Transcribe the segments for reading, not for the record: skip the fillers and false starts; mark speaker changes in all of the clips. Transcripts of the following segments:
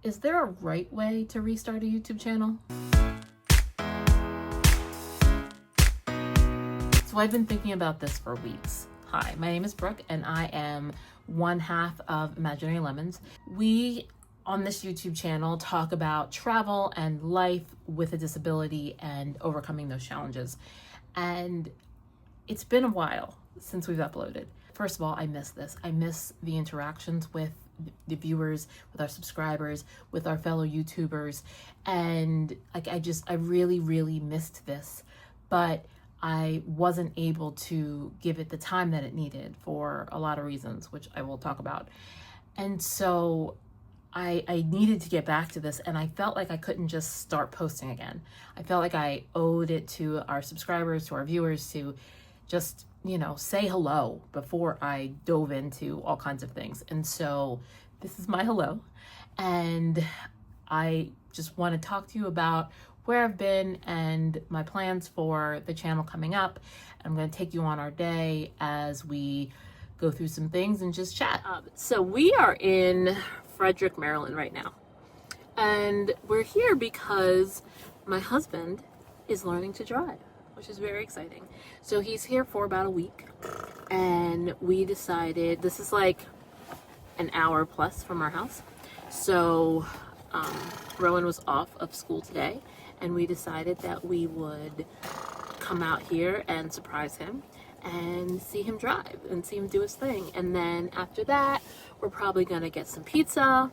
Speaker 1: Is there a right way to restart a YouTube channel? So I've been thinking about this for weeks. Hi, my name is Brooke and I am one half of Imaginary Lemons. We on this YouTube channel talk about travel and life with a disability and overcoming those challenges. And it's been a while since we've uploaded. First of all, I miss this. I miss the interactions with the viewers, with our subscribers, with our fellow YouTubers. And like, I really missed this, but I wasn't able to give it the time that it needed for a lot of reasons, which I will talk about. And so I needed to get back to this, and I felt like I couldn't just start posting again. I felt like I owed it to our subscribers, to our viewers, to just, you know, say hello before I dove into all kinds of things. And so this is my hello. And I just want to talk to you about where I've been and my plans for the channel coming up. I'm going to take you on our day as we go through some things and just chat. So we are in Frederick, Maryland right now. And we're here because my husband is learning to drive, which is very exciting. So he's here for about a week, and we decided, this is like an hour plus from our house. So Rowan was off of school today, and we decided that we would come out here and surprise him and see him drive and see him do his thing. And then after that, we're probably gonna get some pizza,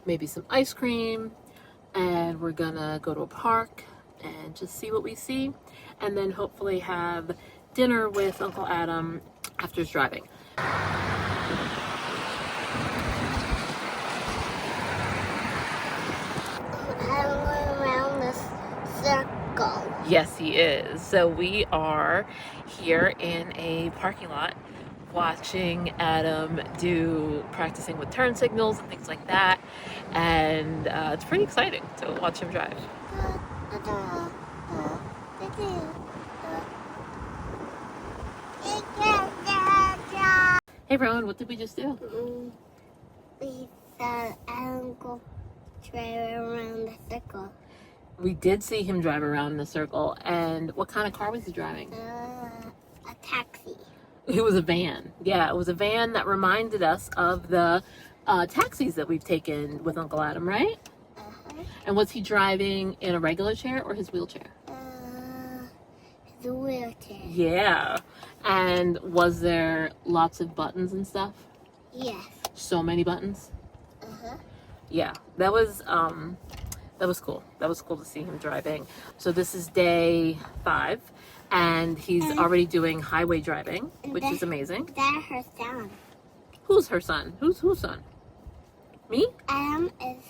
Speaker 1: maybe some ice cream, and we're gonna go to a park and just see what we see, and then hopefully have dinner with Uncle Adam after his driving.
Speaker 2: Around the circle.
Speaker 1: Yes, he is. So we are here in a parking lot watching Adam practicing with turn signals and things like that, and it's pretty exciting to watch him drive. Hey Rowan, what did we just do?
Speaker 2: We saw Adam go drive around the circle.
Speaker 1: We did see him drive around in a circle. And what kind of car was he driving?
Speaker 2: A taxi.
Speaker 1: It was a van. Yeah, it was a van that reminded us of the taxis that we've taken with Uncle Adam, right?
Speaker 2: Uh-huh.
Speaker 1: And was he driving in a regular chair or his wheelchair?
Speaker 2: His wheelchair.
Speaker 1: Yeah. And was there lots of buttons and stuff?
Speaker 2: Yes.
Speaker 1: So many buttons?
Speaker 2: Uh-huh.
Speaker 1: Yeah, that was cool. That was cool to see him driving. So this is day 5, and he's already doing highway driving, which is amazing.
Speaker 2: That's her son.
Speaker 1: Who's her son? Who's son? Me?
Speaker 2: Adam is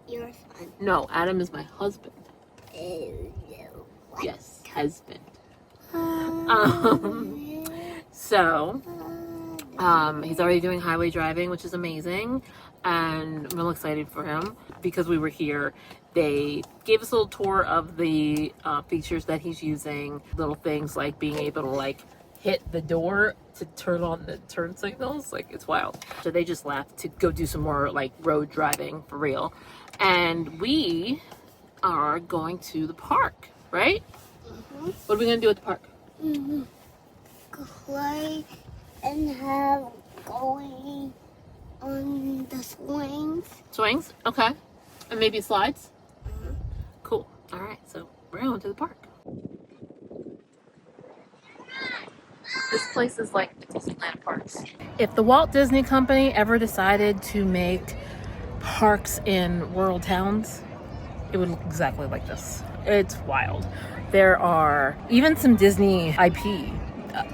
Speaker 2: your son.
Speaker 1: No, Adam is my husband.
Speaker 2: What?
Speaker 1: Yes, husband. So he's already doing highway driving, which is amazing, and I'm real excited for him. Because we were here, they gave us a little tour of the features that he's using, little things like being able to like hit the door to turn on the turn signals. Like, it's wild. So they just left to go do some more like road driving for real, and we are going to the park, right?
Speaker 2: Mm-hmm.
Speaker 1: What are we gonna do at the park?
Speaker 2: Mm-hmm. Play and have going on the swings.
Speaker 1: Swings? Okay. And maybe slides?
Speaker 2: Mm-hmm.
Speaker 1: Cool. All right, so we're going to the park. This place is like the Disneyland parks. If the Walt Disney Company ever decided to make parks in rural towns, it would look exactly like this. It's wild. There are even some Disney IP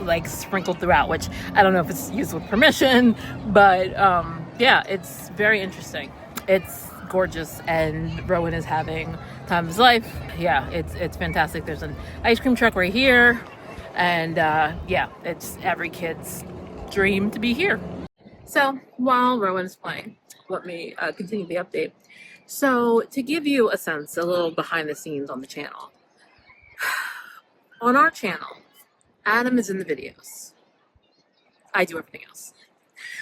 Speaker 1: like sprinkled throughout, which I don't know if it's used with permission, but yeah, it's very interesting. It's gorgeous, and Rowan is having time of his life. Yeah, it's fantastic. There's an ice cream truck right here, and yeah, it's every kid's dream to be here. So while Rowan is playing, let me continue the update. So to give you a sense, a little behind the scenes on the channel. On our channel, Adam is in the videos. I do everything else.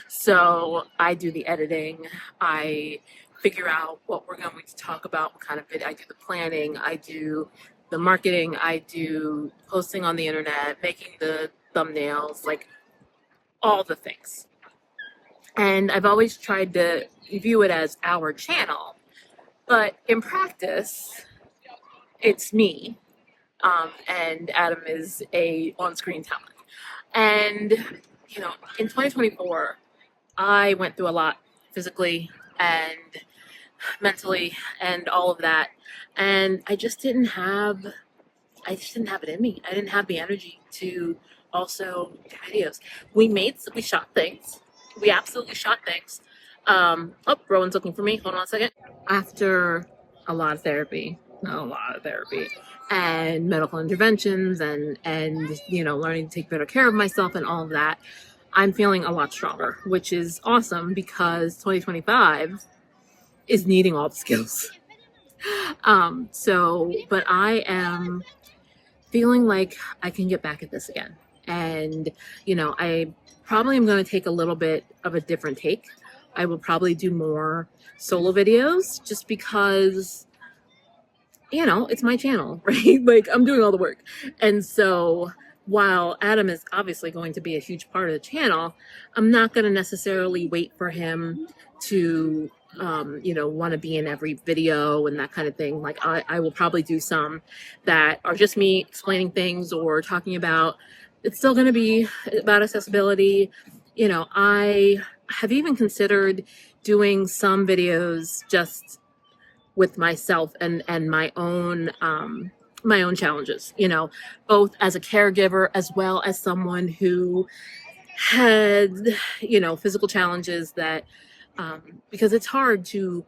Speaker 1: So I do the editing, I figure out what we're going to talk about, what kind of video. I do the planning, I do the marketing, I do posting on the internet, making the thumbnails, like all the things. And I've always tried to view it as our channel, but in practice, it's me. And Aadam is a on-screen talent. And, you know, in 2024, I went through a lot physically and mentally and all of that. And I just didn't have it in me. I didn't have the energy to also do videos. We shot things. We absolutely shot things. Oh, Rowan's looking for me. Hold on a second. After a lot of therapy and medical interventions and you know, learning to take better care of myself and all of that, I'm feeling a lot stronger, which is awesome because 2025 is needing all the skills. But I am feeling like I can get back at this again. And, you know, I probably am going to take a little bit of a different take. I will probably do more solo videos just because, you know, it's my channel, right? Like, I'm doing all the work. And so while Aadam is obviously going to be a huge part of the channel, I'm not going to necessarily wait for him to, you know, want to be in every video and that kind of thing. Like, I will probably do some that are just me explaining things or talking about, it's still going to be about accessibility. You know, I have even considered doing some videos just with myself and my own challenges, you know, both as a caregiver as well as someone who had, you know, physical challenges that, because it's hard to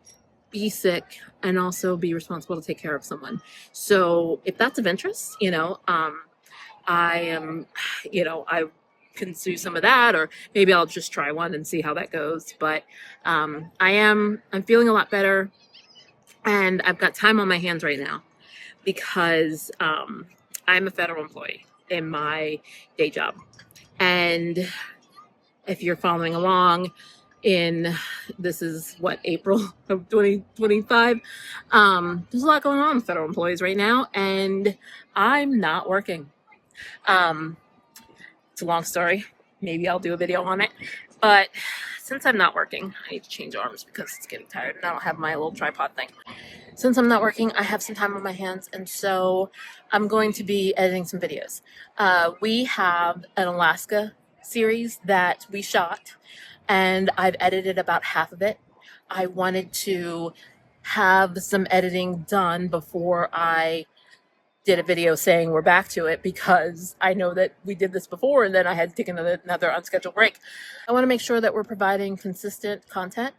Speaker 1: be sick and also be responsible to take care of someone. So if that's of interest, you know, I am, you know, I can do some of that, or maybe I'll just try one and see how that goes. But I'm feeling a lot better, and I've got time on my hands right now because I'm a federal employee in my day job. And if you're following along this is what, April of 2025, there's a lot going on with federal employees right now, and I'm not working. It's a long story. Maybe I'll do a video on it. But since I'm not working, I need to change arms because it's getting tired and I don't have my little tripod thing. Since I'm not working, I have some time on my hands, and so I'm going to be editing some videos. We have an Alaska series that we shot, and I've edited about half of it. I wanted to have some editing done before I did a video saying we're back to it, because I know that we did this before and then I had to take another unscheduled break. I want to make sure that we're providing consistent content,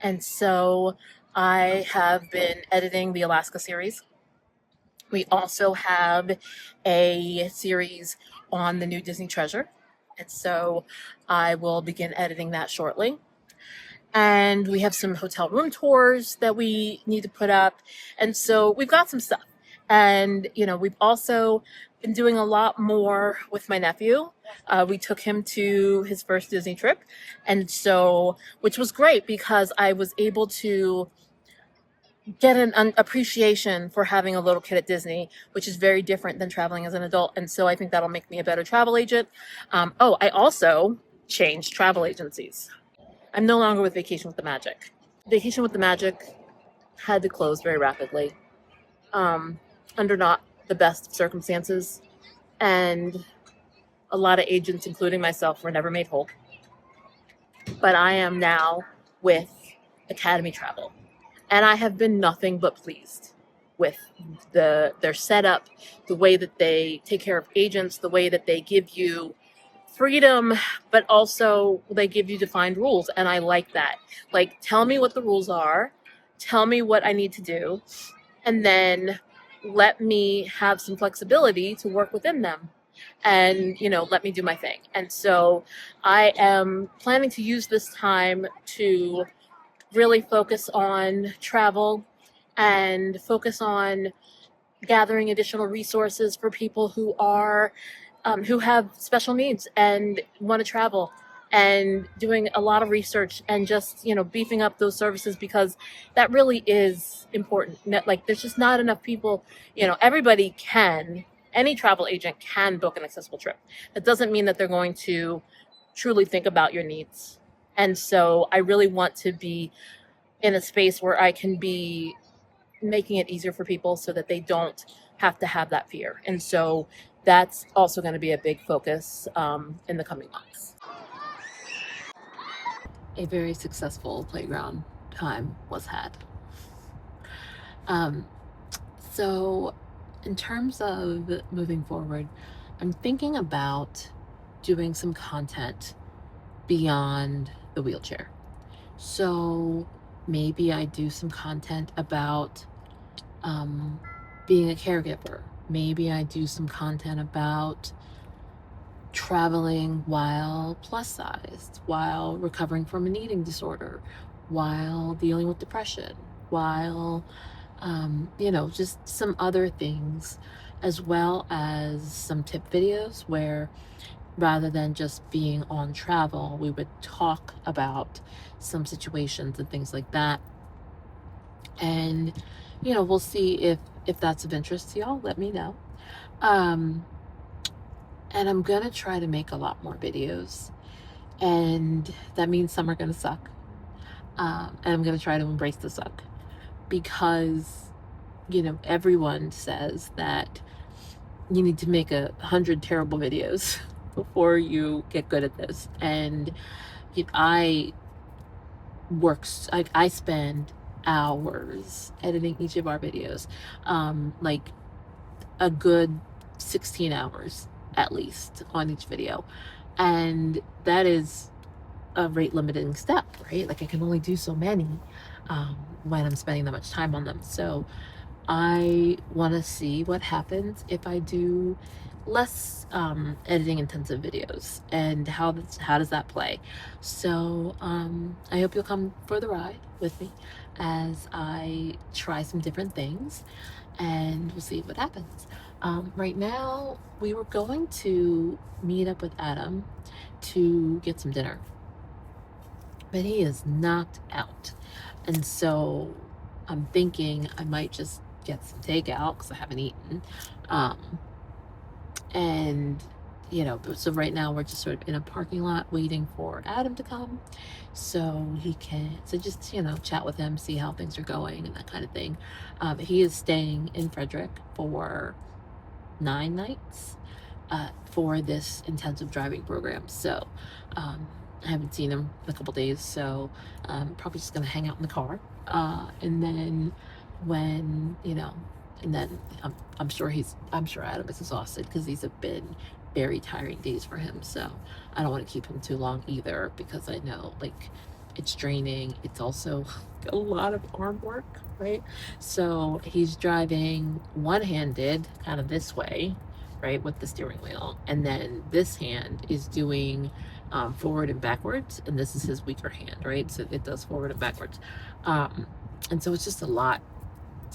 Speaker 1: and so I have been editing the Alaska series. We also have a series on the new Disney Treasure, and so I will begin editing that shortly. And we have some hotel room tours that we need to put up, and so we've got some stuff. And, you know, we've also been doing a lot more with my nephew. We took him to his first Disney trip, and so, which was great because I was able to get an appreciation for having a little kid at Disney, which is very different than traveling as an adult. And so I think that'll make me a better travel agent. I also changed travel agencies. I'm no longer with Vacation with the Magic. Vacation with the Magic had to close very rapidly, under not the best of circumstances. And a lot of agents, including myself, were never made whole. But I am now with Academy Travel. And I have been nothing but pleased with their setup, the way that they take care of agents, the way that they give you freedom, but also they give you defined rules. And I like that. Like, tell me what the rules are, tell me what I need to do, and then let me have some flexibility to work within them. And, you know, let me do my thing. And so I am planning to use this time to really focus on travel and focus on gathering additional resources for people who are who have special needs and want to travel. and doing a lot of research and just, beefing up those services, because that really is important. Like, there's just not enough people. Everybody can, any travel agent can book an accessible trip. That doesn't mean that they're going to truly think about your needs. And so I really want to be in a space where I can be making it easier for people so that they don't have to have that fear. And so that's also going to be a big focus in the coming months. A very successful playground time was had. So in terms of moving forward, I'm thinking about doing some content beyond the wheelchair. So maybe I do some content about being a caregiver. Maybe I do some content about traveling while plus sized, while recovering from an eating disorder, while dealing with depression, while, just some other things, as well as some tip videos where rather than just being on travel, we would talk about some situations and things like that. And, we'll see if that's of interest to y'all. Let me know. And I'm gonna try to make a lot more videos, and that means some are gonna suck. And I'm gonna try to embrace the suck, because everyone says that you need to make 100 terrible videos before you get good at this. And I spend hours editing each of our videos, like a good 16 hours at least on each video. And that is a rate limiting step, right? Like, I can only do so many when I'm spending that much time on them. So I want to see what happens if I do less editing intensive videos, and how does that play. So I hope you'll come for the ride with me as I try some different things, and we'll see what happens. Right now, we were going to meet up with Aadam to get some dinner, but he is knocked out. And so I'm thinking I might just get some takeout because I haven't eaten. And, so right now we're just sort of in a parking lot waiting for Aadam to come so he can, just, chat with him, see how things are going and that kind of thing. He is staying in Frederick for 9 nights for this intensive driving program. So I haven't seen him in a couple days, so probably just gonna hang out in the car. And then when, and then I'm sure Aadam is exhausted, because these have been very tiring days for him. So I don't want to keep him too long either, because I know, like, it's draining. It's also a lot of arm work, right? So he's driving one-handed, kind of this way, right, with the steering wheel, and then this hand is doing forward and backwards, and this is his weaker hand, right? So it does forward and backwards, and so it's just a lot.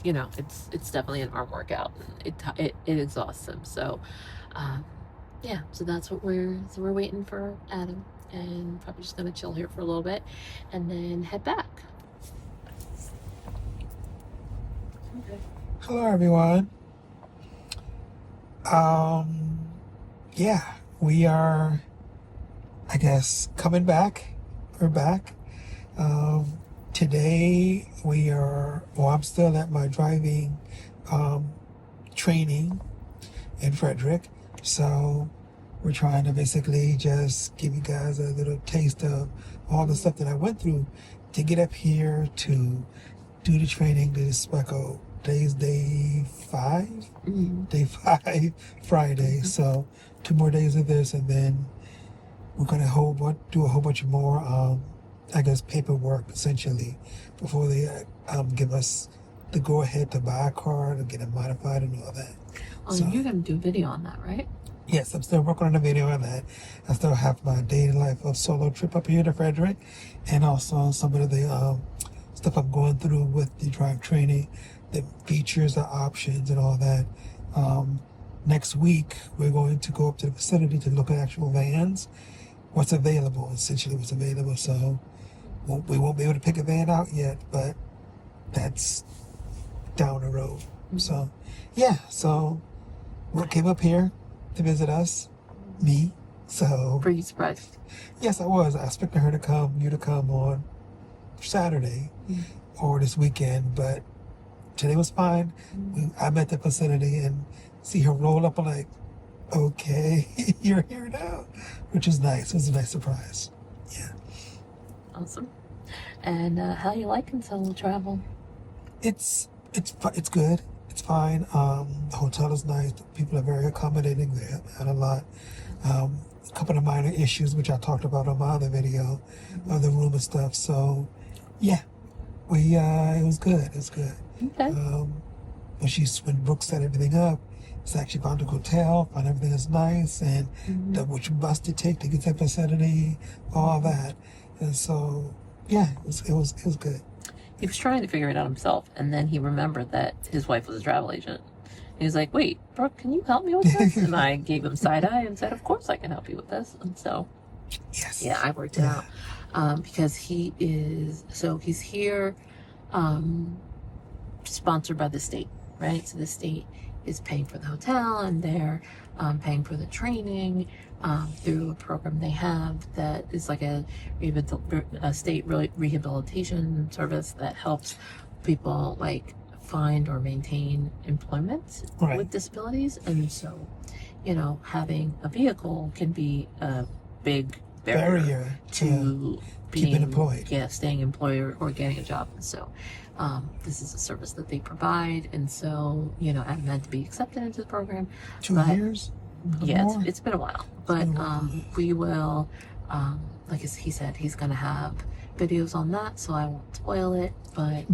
Speaker 1: It's definitely an arm workout. It exhausts him. So yeah, so that's what we're waiting for Aadam, and probably just gonna chill here for a little bit and then head back.
Speaker 3: Okay. Hello, everyone. Yeah, we are, I guess, coming back. We're back. Today I'm still at my driving training in Frederick. So we're trying to basically just give you guys a little taste of all the stuff that I went through to get up here to do the training. This is today's day 5, day 5, Friday. So 2 more days of this, and then we're going to do a whole bunch more, paperwork essentially before they give us the go ahead to buy a car and get it modified and all that.
Speaker 1: Oh, so you're going to do a video on that, right?
Speaker 3: Yes, I'm still working on a video on that. I still have my day in life of solo trip up here to Frederick, and also some of the stuff I'm going through with the drive training, the features, the options, and all that. Next week, we're going to go up to the facility to look at actual vans what's available, essentially what's available. So we won't be able to pick a van out yet, but that's down the road. So, yeah, so Brooke came up here to visit us, me. So,
Speaker 1: Were you surprised?
Speaker 3: yes, I was. I expected her to come, you to come on Saturday or this weekend, but today was fine. I'm at the vicinity and see her roll up. I'm like, okay, you're here now, which is nice. It was a nice surprise. Yeah.
Speaker 1: Awesome. And how you liking solo travel?
Speaker 3: It's good. It's fine. The hotel is nice. The people are very accommodating. They had a lot. A couple of minor issues, which I talked about on my other video of the room and stuff. So, yeah, it was good. It was good.
Speaker 1: Okay.
Speaker 3: When Brooke set everything up, it's actually found a hotel, found everything is nice, and which bus to take to get to the vicinity, all that. And so, yeah, it was good.
Speaker 1: He was trying to figure it out himself, and then he remembered that his wife was a travel agent. He was like, wait, Brooke, can you help me with this? And I gave him side eye and said, of course I can help you with this. And so,
Speaker 3: yes.
Speaker 1: Yeah, I worked it out. Because he's here sponsored by the state, right? So the state is paying for the hotel, and they're paying for the training through a program they have that is like a state rehabilitation service that helps people like find or maintain employment with disabilities. And so, having a vehicle can be a big barrier to being
Speaker 3: employed.
Speaker 1: Yeah, staying employed or getting a job. And so this is a service that they provide. And so, I'm meant to be accepted into the program.
Speaker 3: 2 years?
Speaker 1: Yeah, it's been a while. But we will, like he said, he's going to have videos on that, so I won't spoil it. But,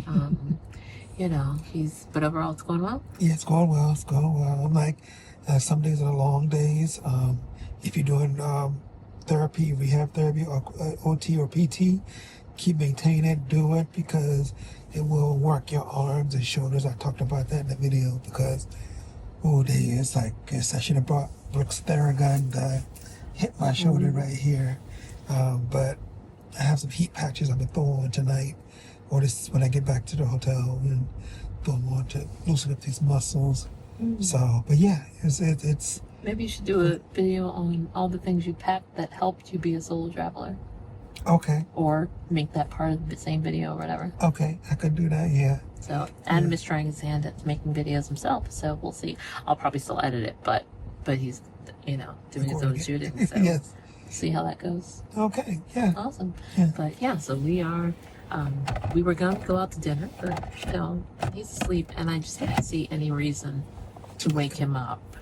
Speaker 1: but overall it's going well.
Speaker 3: Yeah, it's going well. It's going well. I'm like, some days are long days. If you're doing therapy, rehab therapy, or OT or PT, keep maintaining it, do it, because it will work your arms and shoulders. I talked about that in the video because, it's like, I should have brought Brooke's Theragun to hit my shoulder right here. But I have some heat patches I've been throwing on tonight, or this when I get back to the hotel, and throw them on to loosen up these muscles. So, but yeah, it's
Speaker 1: maybe you should do a video on all the things you packed that helped you be a solo traveler.
Speaker 3: Okay.
Speaker 1: Or make that part of the same video or whatever.
Speaker 3: Okay, I could do that, yeah.
Speaker 1: So Aadam is trying his hand at making videos himself, so we'll see. I'll probably still edit it, but he's, doing his own shooting, so
Speaker 3: yes.
Speaker 1: See how that goes.
Speaker 3: Okay, yeah.
Speaker 1: Awesome.
Speaker 3: Yeah.
Speaker 1: But yeah, so we were going to go out to dinner, but he's asleep, and I just didn't see any reason to wake him up.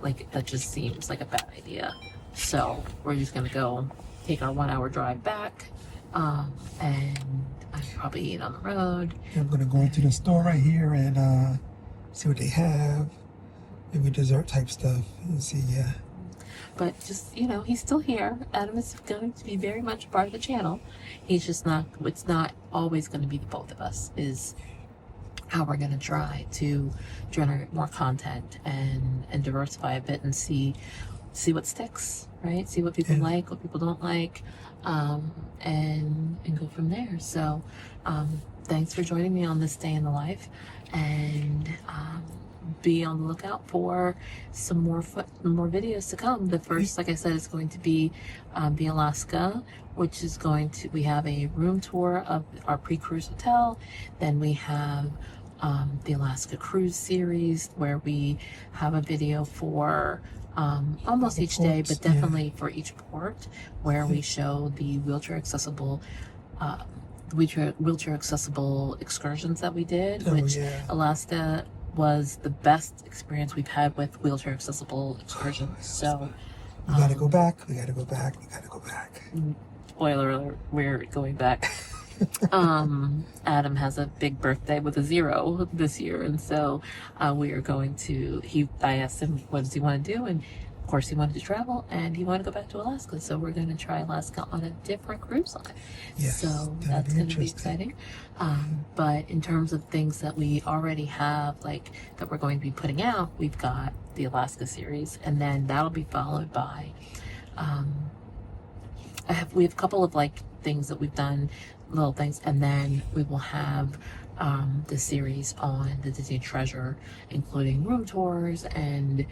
Speaker 1: Like, that just seems like a bad idea. So we're just gonna go take our 1 hour drive back, and I'm probably eat on the road.
Speaker 3: I'm gonna go into the store right here and see what they have, maybe dessert type stuff, and see. Yeah.
Speaker 1: But just, he's still here. Aadam is going to be very much a part of the channel. He's just not, it's not always going to be the both of us, is how we're going to try to generate more content and diversify a bit and see what sticks, right? See what people like, what people don't like, and go from there. So thanks for joining me on this day in the life, and be on the lookout for some more videos to come. The first, like I said, is going to be the Alaska, which is we have a room tour of our pre-cruise hotel. Then we have the Alaska cruise series, where we have a video for almost each day, but definitely for each port, where we show the wheelchair accessible excursions that we did, which Alaska was the best experience we've had with wheelchair accessible excursions. So
Speaker 3: we gotta go back.
Speaker 1: Spoiler alert, we're going back. Aadam has a big birthday with a 0 this year, and so we are going to. I asked him what does he want to do, and of course he wanted to travel, and he wanted to go back to Alaska. So we're going to try Alaska on a different cruise line.
Speaker 3: Yes,
Speaker 1: so that's going to be exciting. But in terms of things that we already have, like that we're going to be putting out, we've got the Alaska series, and then that'll be followed by we have a couple of like things that we've done, little things, and then we will have the series on the Disney Treasure, including room tours, and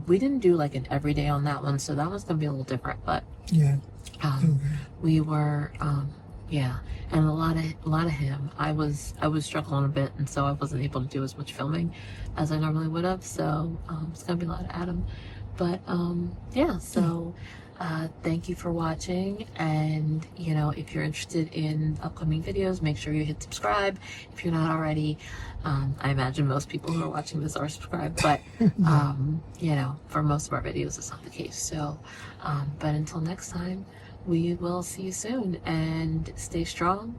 Speaker 1: we didn't do like an everyday on that one, so that one's gonna be a little different, but
Speaker 3: Yeah.
Speaker 1: we were yeah, and a lot of him. I was struggling a bit, and so I wasn't able to do as much filming as I normally would have, so it's gonna be a lot of Aadam. But yeah, so thank you for watching, and you know, if you're interested in upcoming videos, make sure you hit subscribe if you're not already. I imagine most people who are watching this are subscribed, but you know, for most of our videos it's not the case. So but until next time, we will see you soon, and stay strong,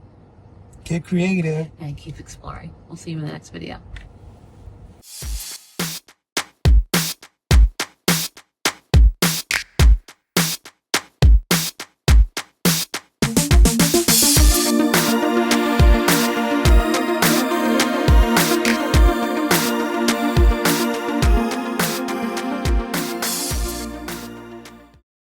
Speaker 3: Get creative.
Speaker 1: and keep exploring. We'll see you in the next video.